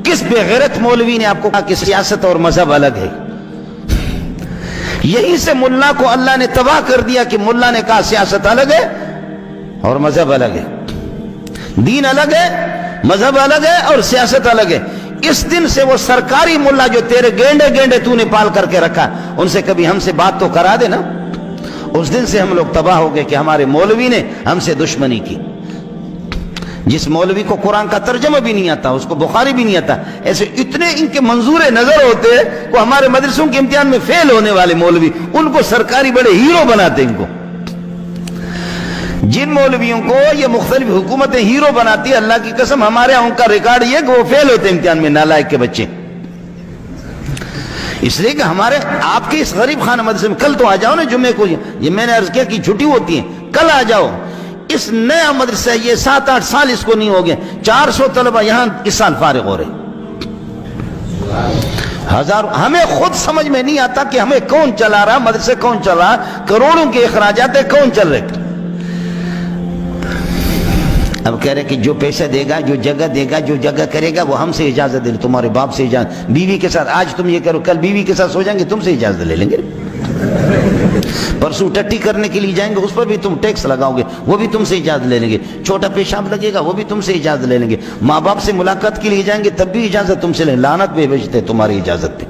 کس بےغیرت مولوی نے آپ کو کہا کہ سیاست اور مذہب الگ ہے؟ یہیں سے ملا کو اللہ نے تباہ کر دیا کہ ملا نے کہا سیاست الگ ہے اور مذہب الگ ہے، دین الگ ہے، مذہب الگ ہے اور سیاست الگ ہے۔ اس دن سے وہ سرکاری ملا جو تیرے گینڈے گینڈے تو نے پال کر کے رکھا، ان سے کبھی ہم سے بات تو کرا دے نا۔ اس دن سے ہم لوگ تباہ ہو گئے کہ ہمارے مولوی نے ہم سے دشمنی کی۔ جس مولوی کو قرآن کا ترجمہ بھی نہیں آتا، اس کو بخاری بھی نہیں آتا، ایسے اتنے ان کے منظور نظر ہوتے کو ہمارے مدرسوں کے امتحان میں فیل ہونے والے مولوی، ان کو سرکاری بڑے ہیرو بناتے۔ ان کو جن مولویوں کو یہ مختلف حکومتیں ہیرو بناتی ہے، اللہ کی قسم ہمارے ہاں ان کا ریکارڈ یہ کہ وہ فیل ہوتے امتحان میں، نالائق کے بچے۔ اس لیے کہ ہمارے آپ کے اس غریب خانہ مدرسے میں کل تو آ جاؤ نا جمعے کو، یہ میں نے عرض کیا کہ چھٹی ہوتی ہے، کل آ جاؤ۔ اس نیا مدرسہ یہ 7-8 سال اس کو نہیں ہو گئے، 400 طلبہ یہاں اس سال فارغ ہو رہے، ہمیں خود سمجھ میں نہیں آتا کہ ہمیں کون چلا رہا، مدرسے کون چلا رہا، کروڑوں کے اخراجات کون چل رہے۔ اب کہہ رہے کہ جو پیسہ دے گا، جو جگہ دے گا، جو جگہ کرے گا وہ ہم سے اجازت دے، تمہارے باپ سے اجازت، بیوی کے ساتھ آج تم یہ کرو، کل بیوی کے ساتھ سو جائیں گے تم سے اجازت لے لیں گے، پرسوں ٹٹی کرنے کے لیے جائیں گے اس پر بھی تم ٹیکس لگاؤ گے، وہ بھی تم سے اجازت لے لیں گے، چھوٹا پیشاب لگے گا وہ بھی تم سے اجازت لے لیں گے، ماں باپ سے ملاقات کے لیے جائیں گے تب بھی اجازت تم سے لیں، لعنت بے بجتے تمہاری اجازت پہ۔